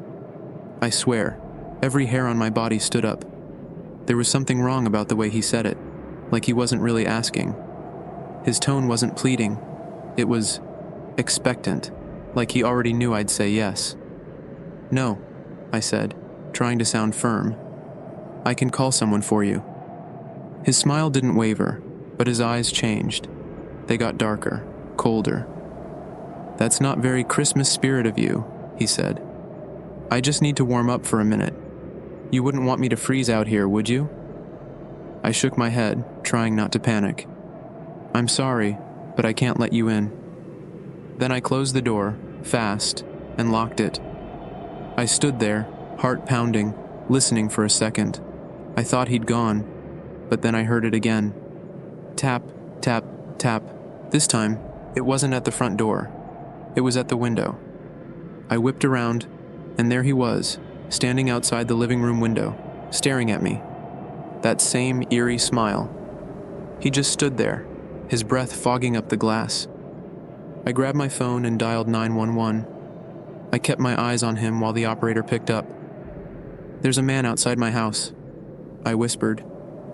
Speaker 1: I swear, every hair on my body stood up. There was something wrong about the way he said it, like he wasn't really asking. His tone wasn't pleading. It was expectant, like he already knew I'd say yes. "No," I said, trying to sound firm. "I can call someone for you." His smile didn't waver, but his eyes changed. They got darker, colder. "That's not very Christmas spirit of you," he said. "I just need to warm up for a minute. You wouldn't want me to freeze out here, would you?" I shook my head, trying not to panic. "I'm sorry, but I can't let you in." Then I closed the door, fast, and locked it. I stood there, heart pounding, listening for a second. I thought he'd gone, but then I heard it again. Tap, tap, tap. This time, it wasn't at the front door. It was at the window. I whipped around, and there he was, standing outside the living room window, staring at me. That same eerie smile. He just stood there, his breath fogging up the glass. I grabbed my phone and dialed 911. I kept my eyes on him while the operator picked up. "There's a man outside my house," I whispered,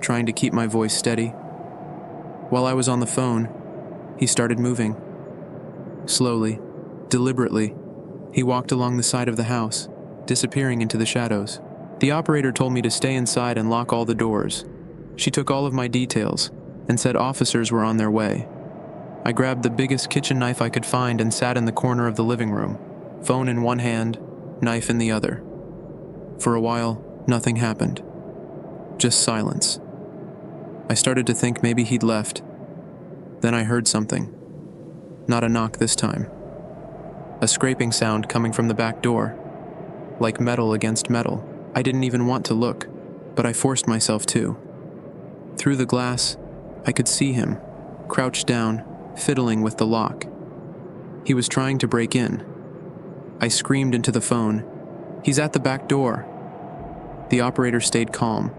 Speaker 1: trying to keep my voice steady. While I was on the phone, he started moving. Slowly, deliberately, he walked along the side of the house, disappearing into the shadows. The operator told me to stay inside and lock all the doors. She took all of my details and said officers were on their way. I grabbed the biggest kitchen knife I could find and sat in the corner of the living room, phone in one hand, knife in the other. For a while, nothing happened. Just silence. I started to think maybe he'd left. Then I heard something. Not a knock this time. A scraping sound coming from the back door, like metal against metal. I didn't even want to look, but I forced myself to. Through the glass, I could see him, crouched down, fiddling with the lock. He was trying to break in. I screamed into the phone, "He's at the back door." The operator stayed calm,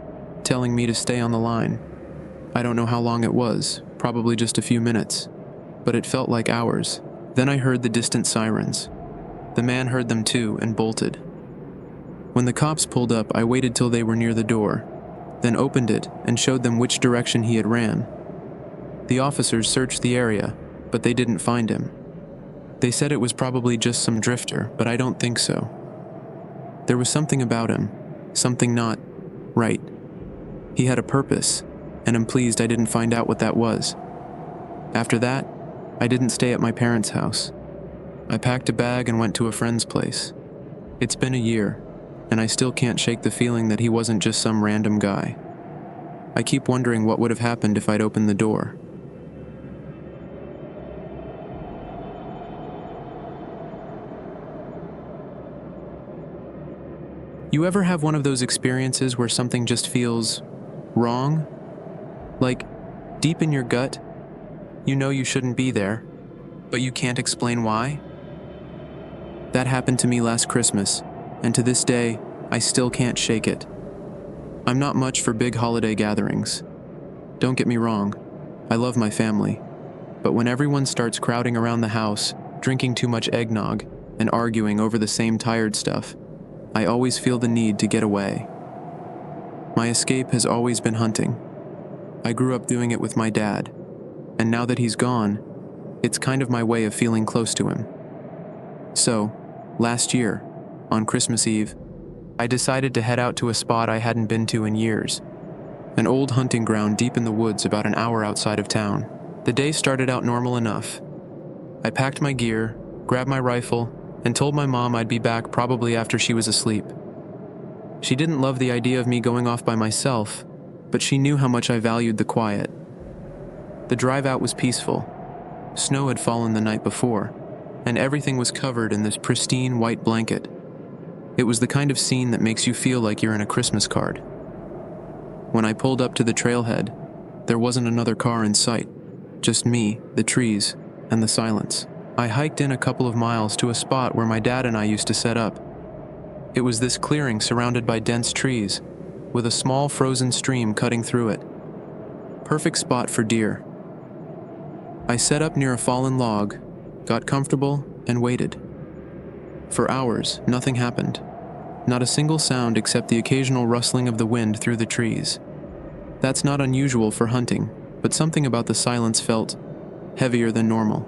Speaker 1: telling me to stay on the line. I don't know how long it was, probably just a few minutes, but it felt like hours. Then I heard the distant sirens. The man heard them too and bolted. When the cops pulled up, I waited till they were near the door. then opened it and showed them which direction he had ran. The officers searched the area, but they didn't find him. They said it was probably just some drifter, but I don't think so. There was something about him, something not right. He had a purpose, and I'm pleased I didn't find out what that was. After that, I didn't stay at my parents' house. I packed a bag and went to a friend's place. It's been a year, and I still can't shake the feeling that he wasn't just some random guy. I keep wondering what would have happened if I'd opened the door. You ever have one of those experiences where something just feels wrong? Like, deep in your gut, you know you shouldn't be there, but you can't explain why? That happened to me last Christmas, and to this day, I still can't shake it. I'm not much for big holiday gatherings. Don't get me wrong, I love my family, but when everyone starts crowding around the house, drinking too much eggnog, and arguing over the same tired stuff, I always feel the need to get away. My escape has always been hunting. I grew up doing it with my dad, and now that he's gone, it's kind of my way of feeling close to him. So, last year, on Christmas Eve, I decided to head out to a spot I hadn't been to in years, an old hunting ground deep in the woods about an hour outside of town. The day started out normal enough. I packed my gear, grabbed my rifle, and told my mom I'd be back probably after she was asleep. She didn't love the idea of me going off by myself, but she knew how much I valued the quiet. The drive out was peaceful. Snow had fallen the night before, and everything was covered in this pristine white blanket. It was the kind of scene that makes you feel like you're in a Christmas card. When I pulled up to the trailhead, there wasn't another car in sight, just me, the trees, and the silence. I hiked in a couple of miles to a spot where my dad and I used to set up. It was this clearing surrounded by dense trees, with a small frozen stream cutting through it. Perfect spot for deer. I set up near a fallen log, got comfortable, and waited. For hours, nothing happened. Not a single sound except the occasional rustling of the wind through the trees. That's not unusual for hunting, but something about the silence felt heavier than normal.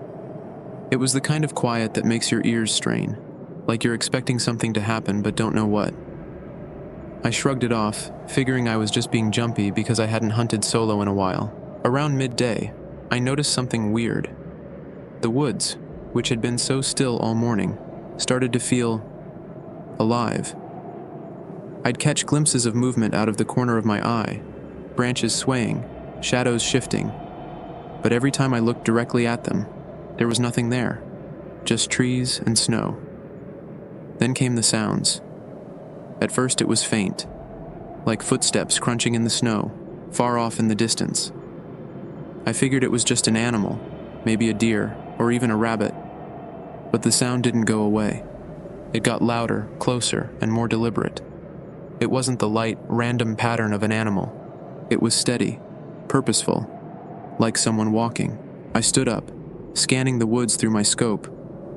Speaker 1: It was the kind of quiet that makes your ears strain, like you're expecting something to happen but don't know what. I shrugged it off, figuring I was just being jumpy because I hadn't hunted solo in a while. Around midday, I noticed something weird. The woods, which had been so still all morning, started to feel alive. I'd catch glimpses of movement out of the corner of my eye, branches swaying, shadows shifting, but every time I looked directly at them, there was nothing there, just trees and snow. Then came the sounds. At first it was faint, like footsteps crunching in the snow, far off in the distance. I figured it was just an animal, maybe a deer, or even a rabbit. But the sound didn't go away. It got louder, closer, and more deliberate. It wasn't the light, random pattern of an animal. It was steady, purposeful, like someone walking. I stood up, scanning the woods through my scope,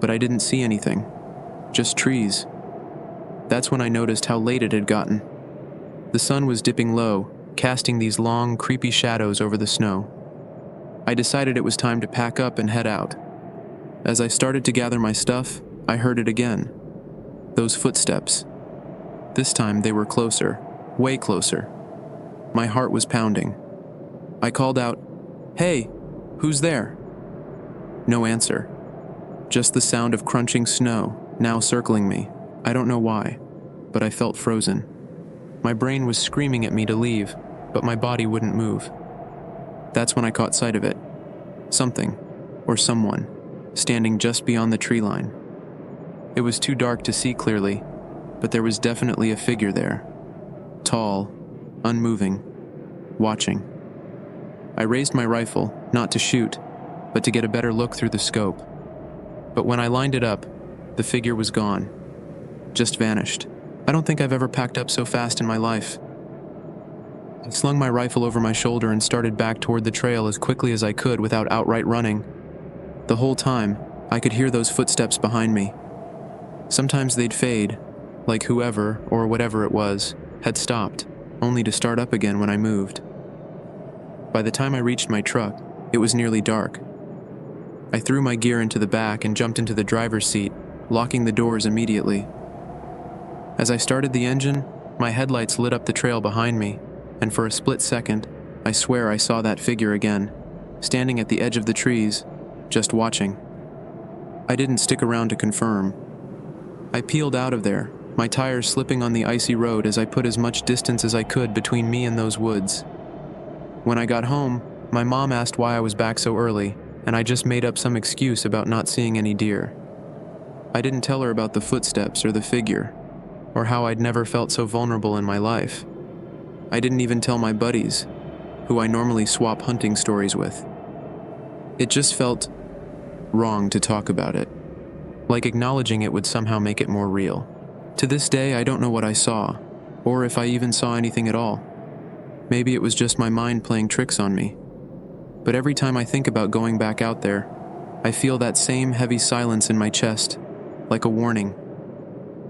Speaker 1: but I didn't see anything. Just trees. That's when I noticed how late it had gotten. The sun was dipping low, casting these long, creepy shadows over the snow. I decided it was time to pack up and head out. As I started to gather my stuff, I heard it again. Those footsteps. This time they were closer, way closer. My heart was pounding. I called out, "Hey, who's there?" No answer. Just the sound of crunching snow, now circling me. I don't know why, but I felt frozen. My brain was screaming at me to leave, but my body wouldn't move. That's when I caught sight of it. Something, or someone, standing just beyond the tree line. It was too dark to see clearly, but there was definitely a figure there. Tall, unmoving, watching. I raised my rifle, not to shoot, but to get a better look through the scope. But when I lined it up, the figure was gone. Just vanished. I don't think I've ever packed up so fast in my life. I slung my rifle over my shoulder and started back toward the trail as quickly as I could without outright running. The whole time, I could hear those footsteps behind me. Sometimes they'd fade, like whoever, or whatever it was, had stopped. only to start up again when I moved. By the time I reached my truck, it was nearly dark. I threw my gear into the back and jumped into the driver's seat, locking the doors immediately. As I started the engine, my headlights lit up the trail behind me, and for a split second, I swear I saw that figure again, standing at the edge of the trees, just watching. I didn't stick around to confirm. I peeled out of there, my tires slipping on the icy road as I put as much distance as I could between me and those woods. When I got home, my mom asked why I was back so early, and I just made up some excuse about not seeing any deer. I didn't tell her about the footsteps or the figure, or how I'd never felt so vulnerable in my life. I didn't even tell my buddies, who I normally swap hunting stories with. It just felt wrong to talk about it, like acknowledging it would somehow make it more real. To this day, I don't know what I saw, or if I even saw anything at all. Maybe it was just my mind playing tricks on me. But every time I think about going back out there, I feel that same heavy silence in my chest, like a warning.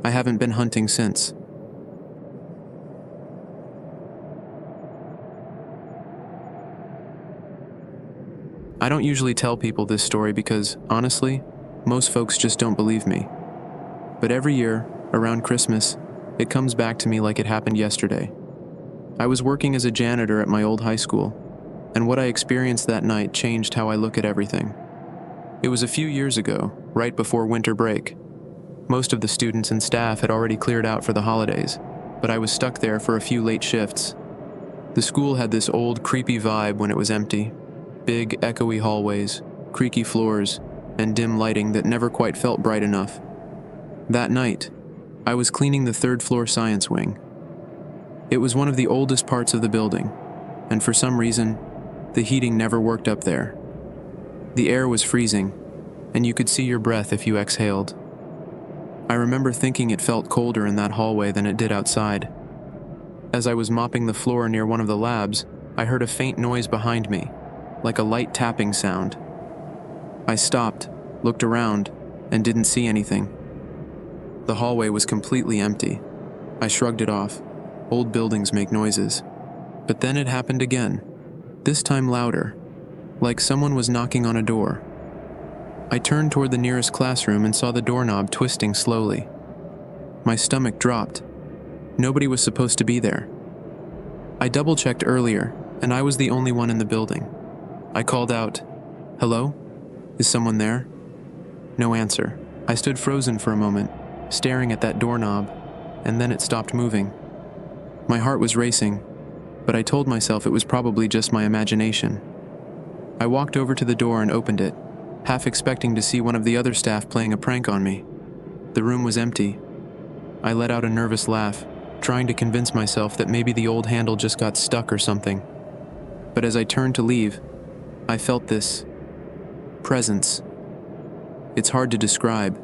Speaker 1: I haven't been hunting since. I don't usually tell people this story because, honestly, most folks just don't believe me. But every year, around Christmas, it comes back to me like it happened yesterday. I was working as a janitor at my old high school, and what I experienced that night changed how I look at everything. It was a few years ago, right before winter break. Most of the students and staff had already cleared out for the holidays, but I was stuck there for a few late shifts. The school had this old, creepy vibe when it was empty. Big, echoey hallways, creaky floors, and dim lighting that never quite felt bright enough. That night, I was cleaning the third-floor science wing. It was one of the oldest parts of the building, and for some reason, the heating never worked up there. The air was freezing, and you could see your breath if you exhaled. I remember thinking it felt colder in that hallway than it did outside. As I was mopping the floor near one of the labs, I heard a faint noise behind me, like a light tapping sound. I stopped, looked around, and didn't see anything. The hallway was completely empty. I shrugged it off. Old buildings make noises. But then it happened again, this time louder, like someone was knocking on a door. I turned toward the nearest classroom and saw the doorknob twisting slowly. My stomach dropped. Nobody was supposed to be there. I double-checked earlier, and I was the only one in the building. I called out, "Hello? Is someone there?" No answer. I stood frozen for a moment, staring at that doorknob, and then it stopped moving. My heart was racing, but I told myself it was probably just my imagination. I walked over to the door and opened it, half expecting to see one of the other staff playing a prank on me. The room was empty. I let out a nervous laugh, trying to convince myself that maybe the old handle just got stuck or something. But as I turned to leave, I felt this presence. It's hard to describe.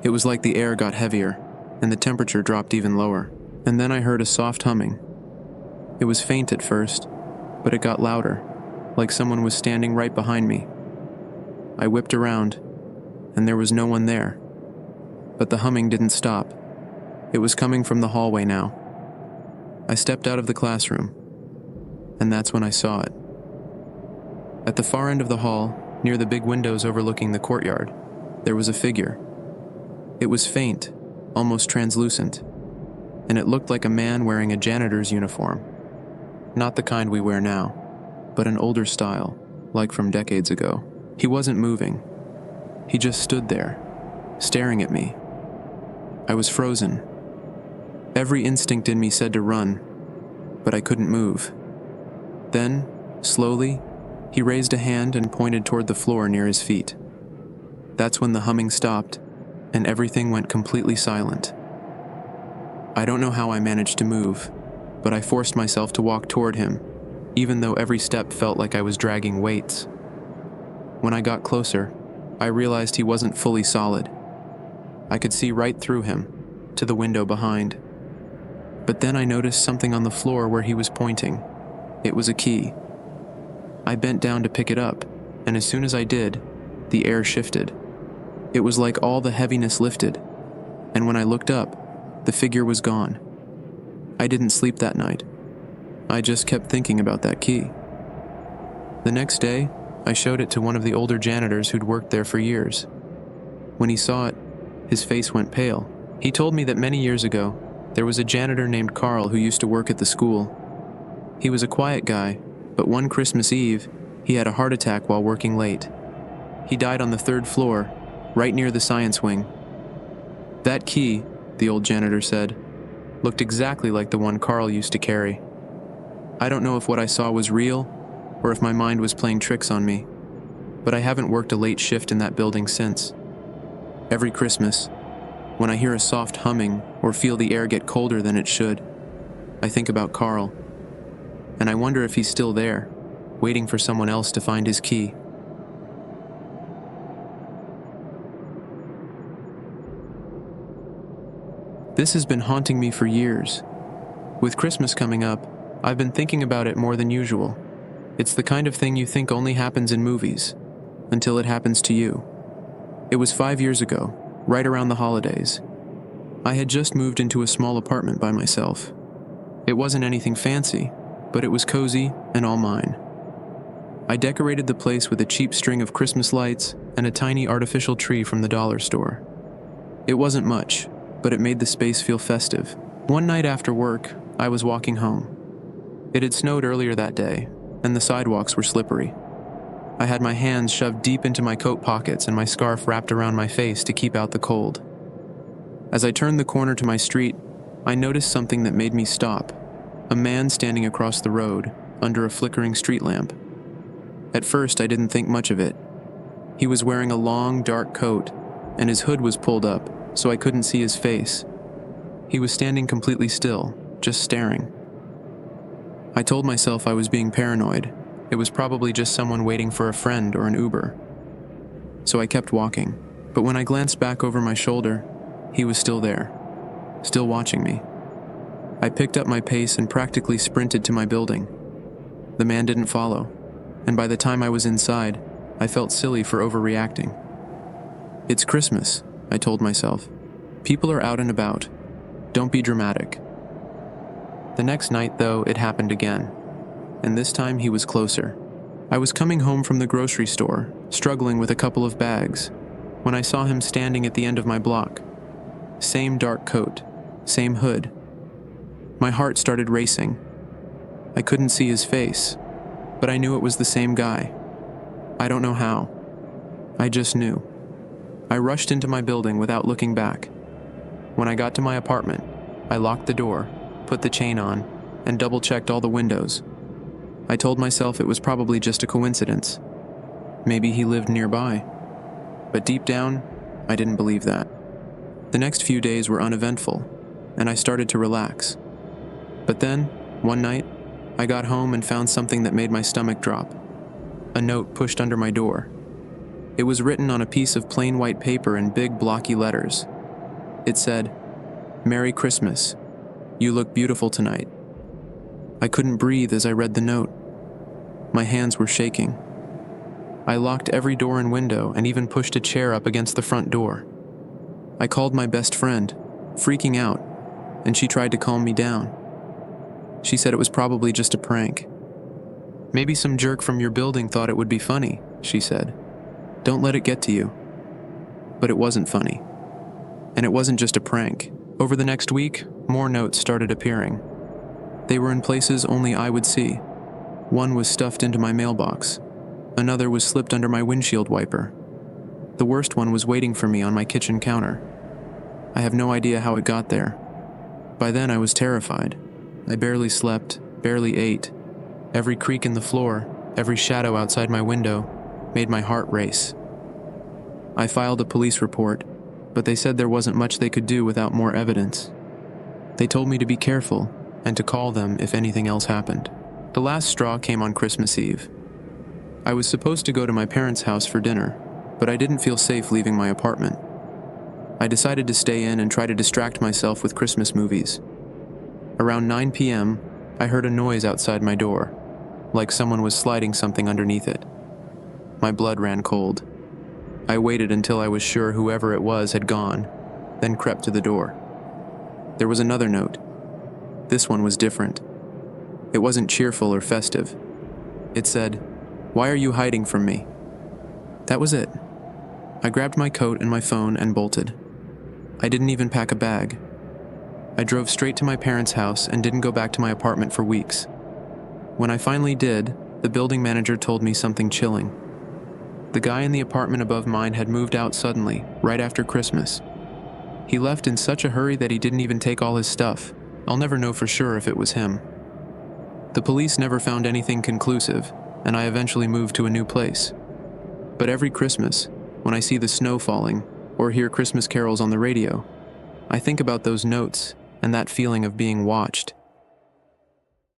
Speaker 1: It was like the air got heavier, and the temperature dropped even lower. And then I heard a soft humming. It was faint at first, but it got louder, like someone was standing right behind me. I whipped around, and there was no one there. But the humming didn't stop. It was coming from the hallway now. I stepped out of the classroom, and that's when I saw it. At the far end of the hall, near the big windows overlooking the courtyard, there was a figure. It was faint, almost translucent, and it looked like a man wearing a janitor's uniform. Not the kind we wear now, but an older style, like from decades ago. He wasn't moving. He just stood there, staring at me. I was frozen. Every instinct in me said to run, but I couldn't move. Then, slowly, he raised a hand and pointed toward the floor near his feet. That's when the humming stopped, and everything went completely silent. I don't know how I managed to move, but I forced myself to walk toward him, even though every step felt like I was dragging weights. When I got closer, I realized he wasn't fully solid. I could see right through him, to the window behind. But then I noticed something on the floor where he was pointing. It was a key. I bent down to pick it up, and as soon as I did, the air shifted. It was like all the heaviness lifted, and when I looked up, the figure was gone. I didn't sleep that night. I just kept thinking about that key. The next day, I showed it to one of the older janitors who'd worked there for years. When he saw it, his face went pale. He told me that many years ago, there was a janitor named Carl who used to work at the school. He was a quiet guy, but one Christmas Eve, he had a heart attack while working late. He died on the 3rd floor, right near the science wing. That key, the old janitor said, looked exactly like the one Carl used to carry. I don't know if what I saw was real, or if my mind was playing tricks on me, but I haven't worked a late shift in that building since. Every Christmas, when I hear a soft humming or feel the air get colder than it should, I think about Carl, and I wonder if he's still there, waiting for someone else to find his key. This has been haunting me for years. With Christmas coming up, I've been thinking about it more than usual. It's the kind of thing you think only happens in movies, until it happens to you. It was 5 years ago, right around the holidays. I had just moved into a small apartment by myself. It wasn't anything fancy, but it was cozy and all mine. I decorated the place with a cheap string of Christmas lights and a tiny artificial tree from the dollar store. It wasn't much, but it made the space feel festive. One night after work, I was walking home. It had snowed earlier that day, and the sidewalks were slippery. I had my hands shoved deep into my coat pockets and my scarf wrapped around my face to keep out the cold. As I turned the corner to my street, I noticed something that made me stop. A man standing across the road, under a flickering street lamp. At first, I didn't think much of it. He was wearing a long, dark coat, and his hood was pulled up, so I couldn't see his face. He was standing completely still, just staring. I told myself I was being paranoid. It was probably just someone waiting for a friend or an Uber. So I kept walking, but when I glanced back over my shoulder, he was still there, still watching me. I picked up my pace and practically sprinted to my building. The man didn't follow, and by the time I was inside, I felt silly for overreacting. It's Christmas, I told myself. People are out and about. Don't be dramatic. The next night, though, it happened again, and this time he was closer. I was coming home from the grocery store, struggling with a couple of bags, when I saw him standing at the end of my block. Same dark coat, same hood. My heart started racing. I couldn't see his face, but I knew it was the same guy. I don't know how. I just knew. I rushed into my building without looking back. When I got to my apartment, I locked the door, put the chain on, and double-checked all the windows. I told myself it was probably just a coincidence. Maybe he lived nearby. But deep down, I didn't believe that. The next few days were uneventful, and I started to relax. But then, one night, I got home and found something that made my stomach drop. A note pushed under my door. It was written on a piece of plain white paper in big blocky letters. It said, "Merry Christmas. You look beautiful tonight." I couldn't breathe as I read the note. My hands were shaking. I locked every door and window and even pushed a chair up against the front door. I called my best friend, freaking out, and she tried to calm me down. She said it was probably just a prank. "Maybe some jerk from your building thought it would be funny," she said. "Don't let it get to you." But it wasn't funny. And it wasn't just a prank. Over the next week, more notes started appearing. They were in places only I would see. One was stuffed into my mailbox. Another was slipped under my windshield wiper. The worst one was waiting for me on my kitchen counter. I have no idea how it got there. By then I was terrified. I barely slept, barely ate. Every creak in the floor, every shadow outside my window, made my heart race. I filed a police report, but they said there wasn't much they could do without more evidence. They told me to be careful and to call them if anything else happened. The last straw came on Christmas Eve. I was supposed to go to my parents' house for dinner, but I didn't feel safe leaving my apartment. I decided to stay in and try to distract myself with Christmas movies. Around 9 p.m., I heard a noise outside my door, like someone was sliding something underneath it. My blood ran cold. I waited until I was sure whoever it was had gone, then crept to the door. There was another note. This one was different. It wasn't cheerful or festive. It said, "Why are you hiding from me?" That was it. I grabbed my coat and my phone and bolted. I didn't even pack a bag. I drove straight to my parents' house and didn't go back to my apartment for weeks. When I finally did, the building manager told me something chilling. The guy in the apartment above mine had moved out suddenly, right after Christmas. He left in such a hurry that he didn't even take all his stuff. I'll never know for sure if it was him. The police never found anything conclusive, and I eventually moved to a new place. But every Christmas, when I see the snow falling or hear Christmas carols on the radio, I think about those notes and that feeling of being watched.